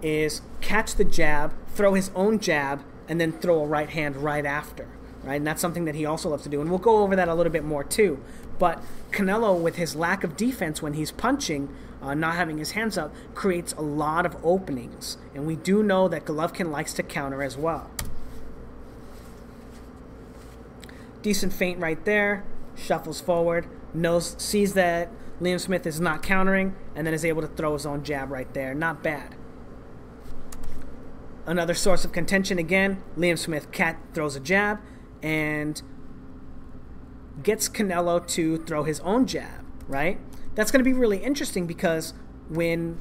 is catch the jab, throw his own jab, and then throw a right hand right after, right? And that's something that he also loves to do. And we'll go over that a little bit more too. But Canelo, with his lack of defense when he's punching, not having his hands up, creates a lot of openings. And we do know that Golovkin likes to counter as well. Decent feint right there. Shuffles forward. Sees that Liam Smith is not countering, and then is able to throw his own jab right there. Not bad. Another source of contention again. Liam Smith throws a jab and gets Canelo to throw his own jab, right? That's going to be really interesting, because when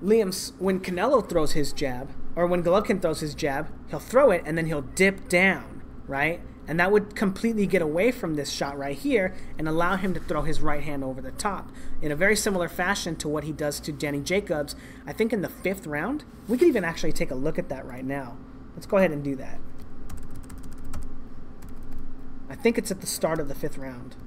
Canelo throws his jab, or when Golovkin throws his jab, he'll throw it and then he'll dip down, right? And that would completely get away from this shot right here and allow him to throw his right hand over the top in a very similar fashion to what he does to Danny Jacobs, I think in the 5th round. We could even actually take a look at that right now. Let's go ahead and do that. I think it's at the start of the 5th round.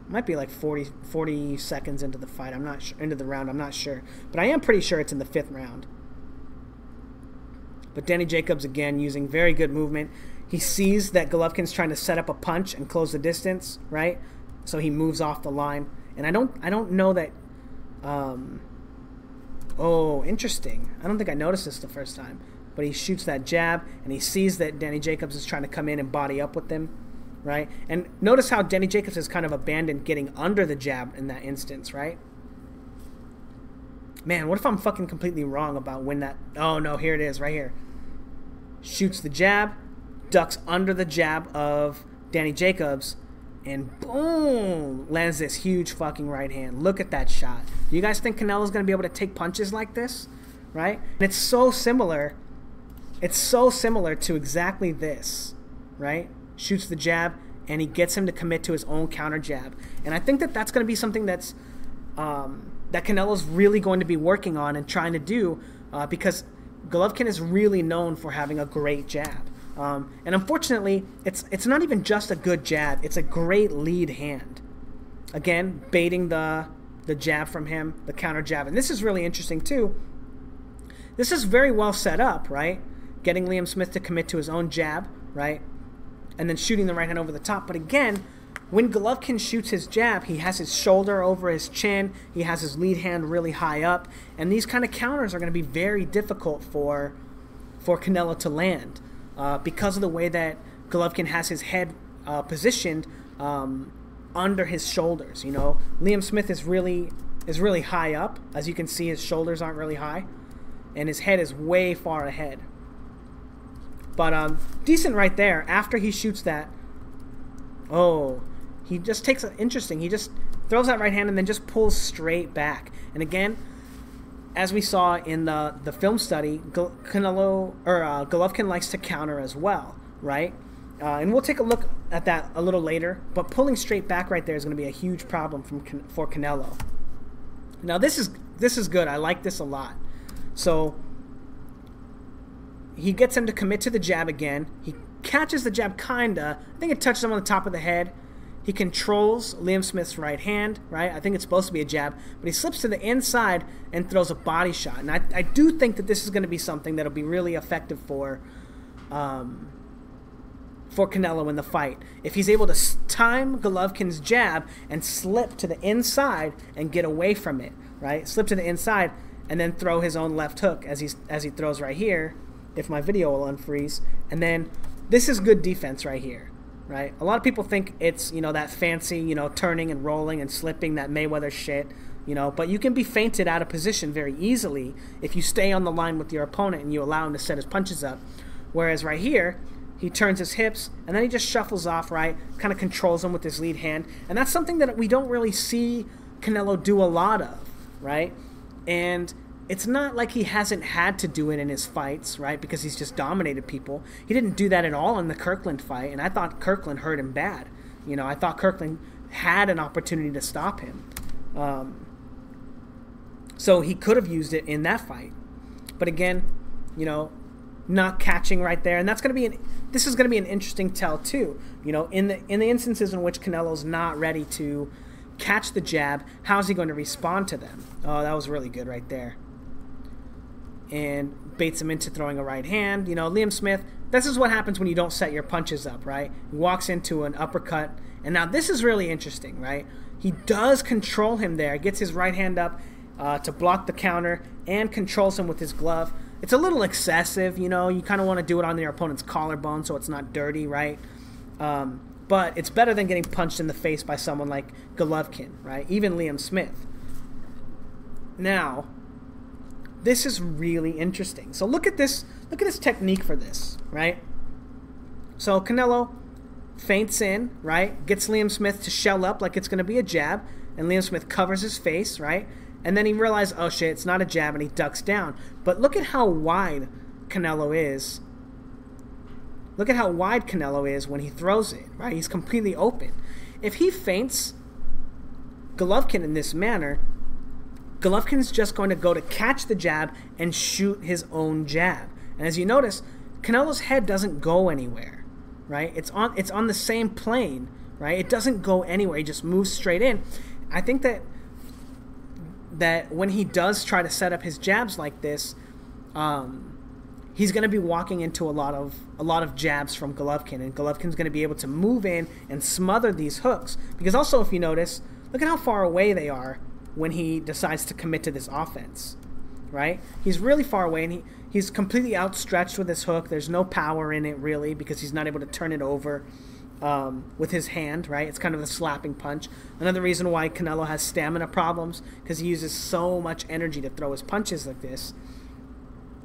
Might be like 40 seconds into the fight. I'm not sure, into the round. I'm not sure, but I am pretty sure it's in the 5th round. But Danny Jacobs again using very good movement. He sees that Golovkin's trying to set up a punch and close the distance, right? So he moves off the line. And I don't know that. Oh, interesting. I don't think I noticed this the first time. But he shoots that jab, and he sees that Danny Jacobs is trying to come in and body up with him, right? And notice how Danny Jacobs has kind of abandoned getting under the jab in that instance, right? Man, what if I'm fucking completely wrong about when that... Oh, no, here it is, right here. Shoots the jab, ducks under the jab of Danny Jacobs, and boom, lands this huge fucking right hand. Look at that shot. Do you guys think Canelo's going to be able to take punches like this? Right? And it's so similar. It's so similar to exactly this, right? Shoots the jab, and he gets him to commit to his own counter jab. And I think that that's going to be something that's that Canelo's really going to be working on and trying to do, because Golovkin is really known for having a great jab. And unfortunately, it's not even just a good jab. It's a great lead hand. Again, baiting the the jab from him, the counter jab. And this is really interesting too. This is very well set up, right? Getting Liam Smith to commit to his own jab, right? And then shooting the right hand over the top. But again, when Golovkin shoots his jab, he has his shoulder over his chin. He has his lead hand really high up. And these kind of counters are going to be very difficult for Canelo to land because of the way that Golovkin has his head positioned under his shoulders. You know, Liam Smith is really high up. As you can see, his shoulders aren't really high, and his head is way far ahead. But decent right there. After he shoots that, oh, he just takes it interesting. He just throws that right hand and then just pulls straight back. And again, as we saw in the film study, Golovkin likes to counter as well, right? And we'll take a look at that a little later. But pulling straight back right there is going to be a huge problem for Canelo. Now this is good. I like this a lot. So he gets him to commit to the jab again. He catches the jab kinda. I think it touches him on the top of the head. He controls Liam Smith's right hand, right? I think it's supposed to be a jab, but he slips to the inside and throws a body shot. And I do think that this is going to be something that'll be really effective for Canelo in the fight. If he's able to time Golovkin's jab and slip to the inside and get away from it, right? Slip to the inside and then throw his own left hook as he throws right here, if my video will unfreeze. And then this is good defense right here, right? A lot of people think it's, you know, that fancy, you know, turning and rolling and slipping, that Mayweather shit, you know, but you can be feinted out of position very easily if you stay on the line with your opponent and you allow him to set his punches up. Whereas right here, he turns his hips and then he just shuffles off, right? Kind of controls him with his lead hand. And that's something that we don't really see Canelo do a lot of, right? And it's not like he hasn't had to do it in his fights, right? Because he's just dominated people. He didn't do that at all in the Kirkland fight, and I thought Kirkland hurt him bad. You know, I thought Kirkland had an opportunity to stop him. So he could have used it in that fight. But again, you know, not catching right there, and that's going to be this is going to be an interesting tell too. You know, in the instances in which Canelo's not ready to catch the jab, how's he going to respond to them? Oh, that was really good right there. And baits him into throwing a right hand. You know, Liam Smith, this is what happens when you don't set your punches up, right? He walks into an uppercut, and now this is really interesting, right? He does control him there, gets his right hand up to block the counter, and controls him with his glove. It's a little excessive, you know. You kind of want to do it on your opponent's collarbone so it's not dirty, right? But it's better than getting punched in the face by someone like Golovkin, right? Even Liam Smith. Now, this is really interesting. So look at this technique for this, right? So Canelo feints in, right? Gets Liam Smith to shell up like it's going to be a jab, and Liam Smith covers his face, right? And then he realizes, oh shit, it's not a jab, and he ducks down. But look at how wide Canelo is. Look at how wide Canelo is when he throws it, right? He's completely open. If he feints Golovkin in this manner, Golovkin's just going to go to catch the jab and shoot his own jab. And as you notice, Canelo's head doesn't go anywhere, right? It's on the same plane, right? It doesn't go anywhere. He just moves straight in. I think that when he does try to set up his jabs like this, he's going to be walking into a lot of jabs from Golovkin, and Golovkin's going to be able to move in and smother these hooks. Because also, if you notice, look at how far away they are when he decides to commit to this offense, right? He's really far away, and he's completely outstretched with his hook. There's no power in it, really, because he's not able to turn it over with his hand, right? It's kind of a slapping punch. Another reason why Canelo has stamina problems, because he uses so much energy to throw his punches like this.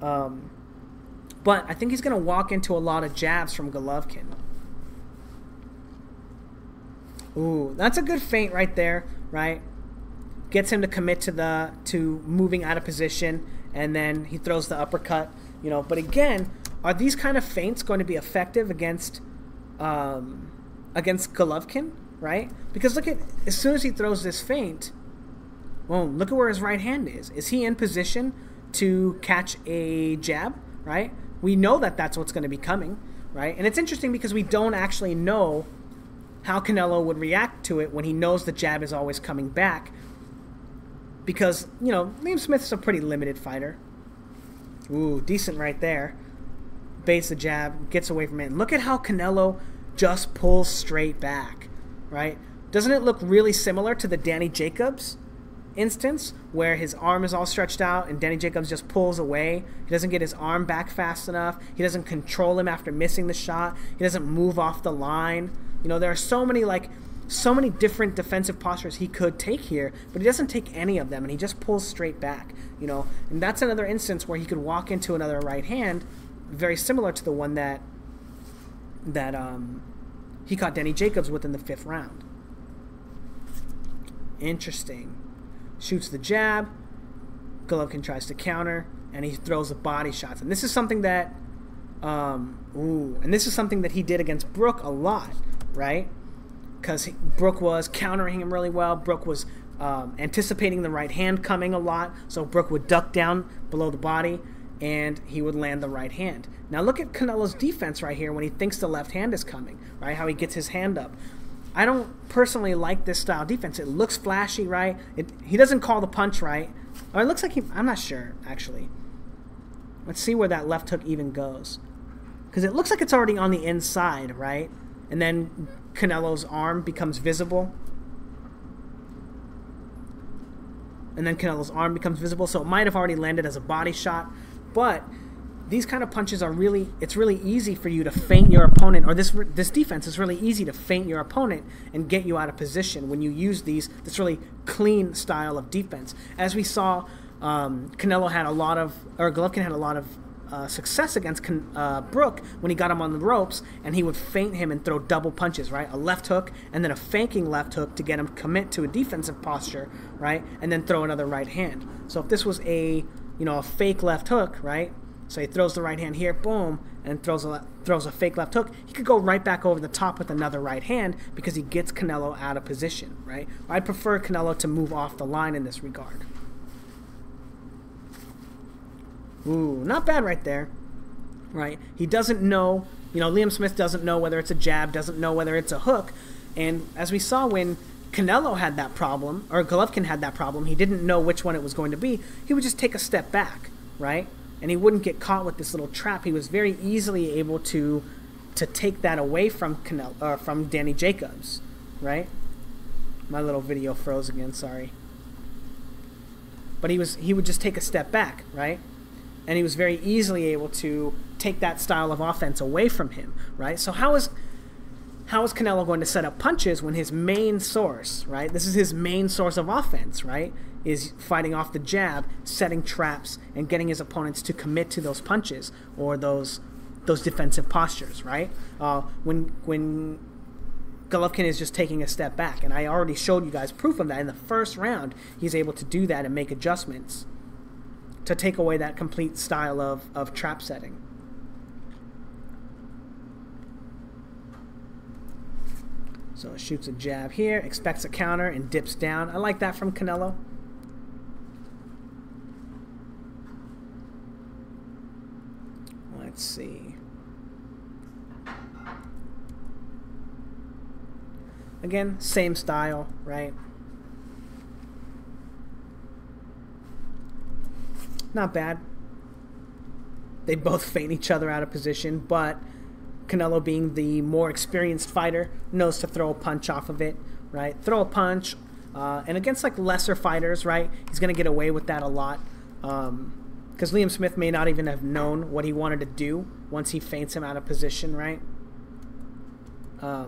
But I think he's going to walk into a lot of jabs from Golovkin. Ooh, that's a good feint right there, right? Gets him to commit to moving out of position, and then he throws the uppercut, you know. But again, are these kind of feints going to be effective against Golovkin, right? Because look at, as soon as he throws this feint, boom, look at where his right hand is. Is he in position to catch a jab, right? We know that that's what's going to be coming, right? And it's interesting because we don't actually know how Canelo would react to it when he knows the jab is always coming back. because, you know, Liam Smith's a pretty limited fighter. Ooh, decent right there. Baits the jab, gets away from it. And look at how Canelo just pulls straight back, right? Doesn't it look really similar to the Danny Jacobs instance where his arm is all stretched out and Danny Jacobs just pulls away? He doesn't get his arm back fast enough. He doesn't control him after missing the shot. He doesn't move off the line. You know, there are so many different defensive postures he could take here, but he doesn't take any of them, and he just pulls straight back, you know. And that's another instance where he could walk into another right hand, very similar to the one that he caught Danny Jacobs with in the 5th round. Interesting. Shoots the jab. Golovkin tries to counter, and he throws the body shots. And this is something that, he did against Brook a lot, right? Because Brook was countering him really well. Brook was anticipating the right hand coming a lot, so Brook would duck down below the body, and he would land the right hand. Now look at Canelo's defense right here when he thinks the left hand is coming, right? How he gets his hand up. I don't personally like this style of defense. It looks flashy, right? He doesn't call the punch right. Or it looks like I'm not sure, actually. Let's see where that left hook even goes. Because it looks like it's already on the inside, right? And then Canelo's arm becomes visible. And then Canelo's arm becomes visible, so it might have already landed as a body shot. But these kind of punches are it's really easy for you to feint your opponent, or this defense is really easy to feint your opponent and get you out of position when you use this really clean style of defense. As we saw, Golovkin had a lot of success against Brook when he got him on the ropes, and he would feint him and throw double punches, right? A left hook and then a faking left hook to get him commit to a defensive posture, right? And then throw another right hand. So if this was a fake left hook, right? So he throws the right hand here, boom, and throws a fake left hook. He could go right back over the top with another right hand because he gets Canelo out of position, right? I'd prefer Canelo to move off the line in this regard. Ooh, not bad right there, right? He doesn't know, Liam Smith doesn't know whether it's a jab, doesn't know whether it's a hook. And as we saw when Canelo had that problem, or Golovkin had that problem, he didn't know which one it was going to be. He would just take a step back, right? And he wouldn't get caught with this little trap. He was very easily able to take that away from from Danny Jacobs, right? My little video froze again, sorry. But he would just take a step back, right? And he was very easily able to take that style of offense away from him, right? So how is Canelo going to set up punches when his main source, right? This is his main source of offense, right? Is fighting off the jab, setting traps, and getting his opponents to commit to those punches or those defensive postures, right? When Golovkin is just taking a step back, and I already showed you guys proof of that in the 1st round. He's able to do that and make adjustments to take away that complete style of trap setting. So shoots a jab here, expects a counter, and dips down. I like that from Canelo. Let's see. Again, same style, right? Not bad. They both feint each other out of position, but Canelo, being the more experienced fighter, knows to throw a punch off of it, right? Throw a punch, and against like lesser fighters, right? He's going to get away with that a lot, because Liam Smith may not even have known what he wanted to do once he feints him out of position, right? I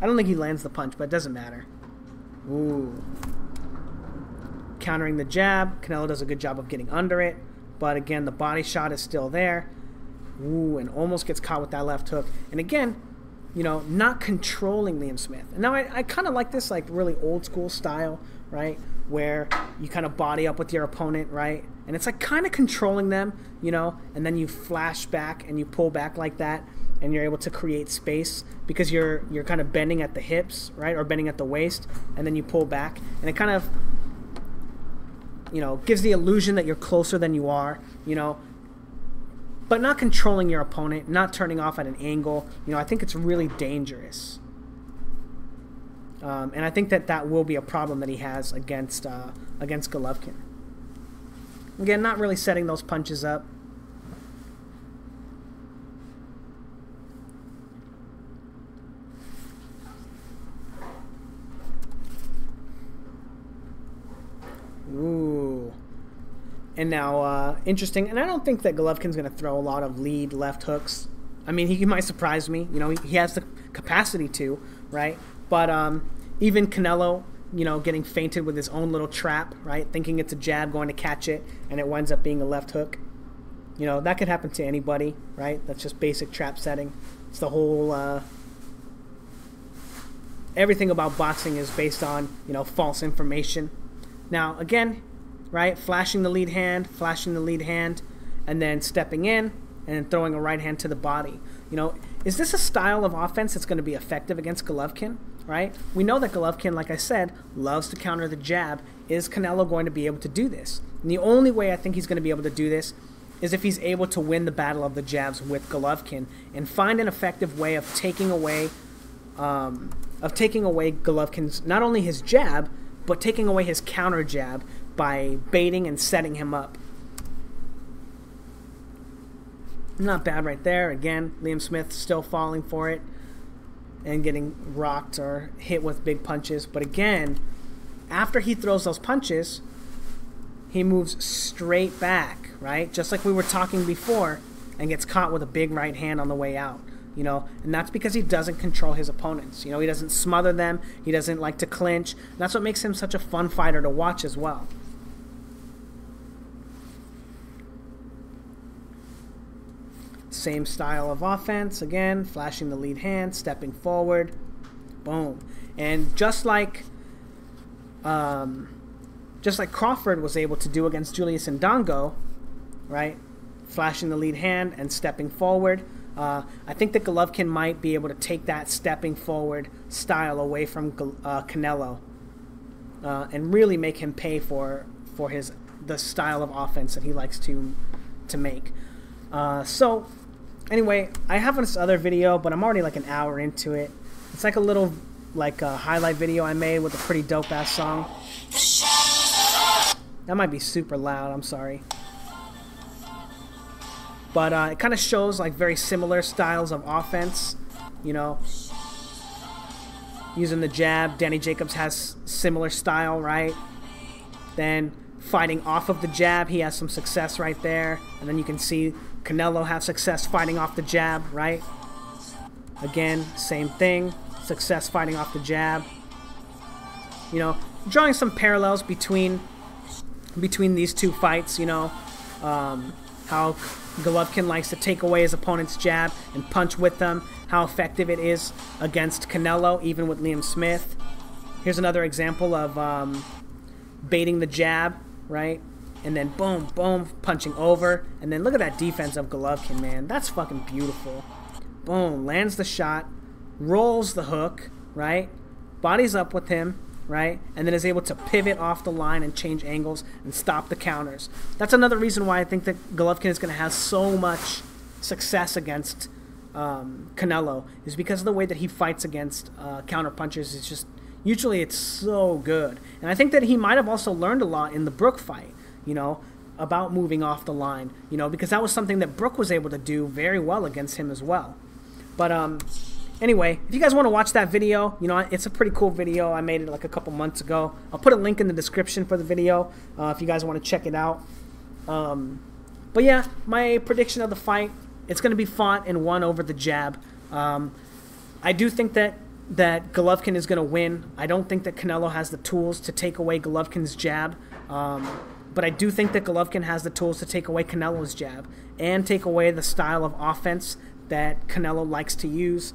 don't think he lands the punch, but it doesn't matter. Ooh. Countering the jab. Canelo does a good job of getting under it, but again, the body shot is still there. Ooh, and almost gets caught with that left hook. And again, not controlling Liam Smith. And now I kind of like this, like, really old school style, right? Where you kind of body up with your opponent, right? And it's like kind of controlling them, and then you flash back and you pull back like that, and you're able to create space because you're kind of bending at the hips, right? Or bending at the waist, and then you pull back. And it kind of, gives the illusion that you're closer than you are, but not controlling your opponent, not turning off at an angle. I think it's really dangerous. And I think that that will be a problem that he has against Golovkin. Again, not really setting those punches up. Ooh. And now, interesting. And I don't think that Golovkin's going to throw a lot of lead left hooks. I mean, he might surprise me. You know, he has the capacity to, right? But even Canelo, you know, getting feinted with his own little trap, right? Thinking it's a jab, going to catch it, and it winds up being a left hook. You know, that could happen to anybody, right? That's just basic trap setting. It's the whole... everything about boxing is based on, you know, false information. Now, again, right, flashing the lead hand, and then stepping in and then throwing a right hand to the body. You know, is this a style of offense that's going to be effective against Golovkin, right? We know that Golovkin, like I said, loves to counter the jab. Is Canelo going to be able to do this? And the only way I think he's going to be able to do this is if he's able to win the battle of the jabs with Golovkin and find an effective way of taking away Golovkin's, not only his jab, but taking away his counter jab by baiting and setting him up. Not bad right there. Again, Liam Smith still falling for it and getting rocked or hit with big punches. But again, after he throws those punches, he moves straight back, right? Just like we were talking before, and gets caught with a big right hand on the way out. You know, and that's because he doesn't control his opponents. You know, he doesn't smother them. He doesn't like to clinch. And that's what makes him such a fun fighter to watch as well. Same style of offense. Again, flashing the lead hand, stepping forward. Boom. And just like Crawford was able to do against Julius Ndongo, right? Flashing the lead hand and stepping forward. I think that Golovkin might be able to take that stepping forward style away from Canelo and really make him pay for the style of offense that he likes to make. So anyway, I have this other video, but I'm already like an hour into it. It's like a little highlight video I made with a pretty dope ass song. That might be super loud. I'm sorry. But it kind of shows like very similar styles of offense, you know, using the jab. Danny Jacobs has similar style, right? Then fighting off of the jab, he has some success right there. And then you can see Canelo have success fighting off the jab, right? Again, same thing, success fighting off the jab. You know, drawing some parallels between these two fights, you know, how Golovkin likes to take away his opponent's jab and punch with them, how effective it is against Canelo, even with Liam Smith. Here's another example of baiting the jab, right? And then boom, boom, punching over. And then look at that defense of Golovkin, man. That's fucking beautiful. Boom, lands the shot, rolls the hook, right? Bodies up with him, right? And then is able to pivot off the line and change angles and stop the counters. That's another reason why I think that Golovkin is going to have so much success against Canelo, is because of the way that he fights against counter punchers. It's just, usually it's so good. And I think that he might have also learned a lot in the Brook fight, you know, about moving off the line, you know, because that was something that Brook was able to do very well against him as well. But anyway, if you guys want to watch that video, you know, it's a pretty cool video. I made it like a couple months ago. I'll put a link in the description for the video if you guys want to check it out. But yeah, my prediction of the fight, it's going to be fought and won over the jab. I do think that Golovkin is going to win. I don't think that Canelo has the tools to take away Golovkin's jab. But I do think that Golovkin has the tools to take away Canelo's jab and take away the style of offense that Canelo likes to use.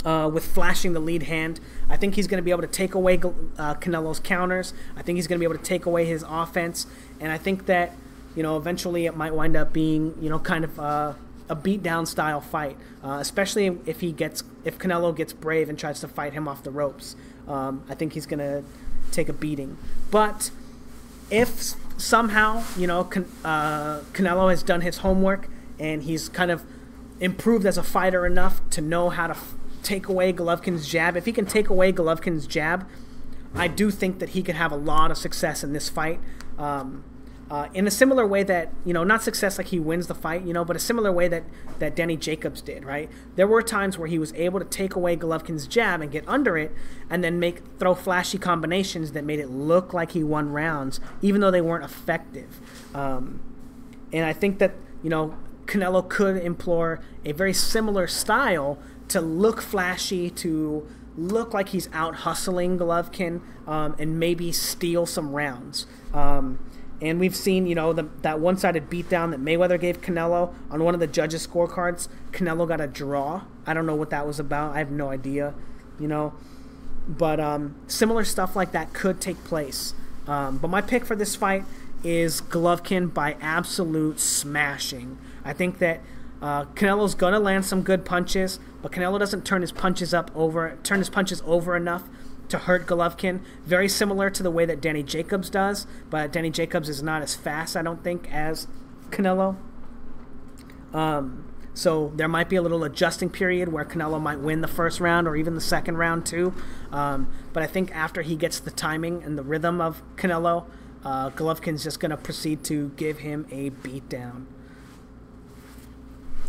With flashing the lead hand, I think he's going to be able to take away Canelo's counters. I think he's going to be able to take away his offense, and I think that, you know, eventually it might wind up being, you know, kind of a beatdown style fight, especially if Canelo gets brave and tries to fight him off the ropes. I think he's going to take a beating. But if somehow, you know, Canelo has done his homework and he's kind of improved as a fighter enough to know how to take away Golovkin's jab. If he can take away Golovkin's jab, I do think that he could have a lot of success in this fight. In a similar way that, not success like he wins the fight, but a similar way that Danny Jacobs did, right? There were times where he was able to take away Golovkin's jab and get under it and then throw flashy combinations that made it look like he won rounds, even though they weren't effective. And I think that, Canelo could employ a very similar style to look flashy, to look like he's out hustling Golovkin, and maybe steal some rounds. And we've seen, that one-sided beatdown that Mayweather gave Canelo on one of the judges' scorecards. Canelo got a draw. I don't know what that was about. I have no idea, But similar stuff like that could take place. But my pick for this fight is Golovkin by absolute smashing. I think that Canelo's gonna land some good punches, but Canelo doesn't turn his punches over enough to hurt Golovkin. Very similar to the way that Danny Jacobs does, but Danny Jacobs is not as fast, I don't think, as Canelo. So there might be a little adjusting period where Canelo might win the first round or even the second round too. But I think after he gets the timing and the rhythm of Canelo, Golovkin's just going to proceed to give him a beatdown.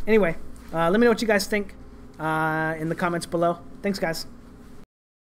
Anyway, let me know what you guys think in the comments below. Thanks, guys.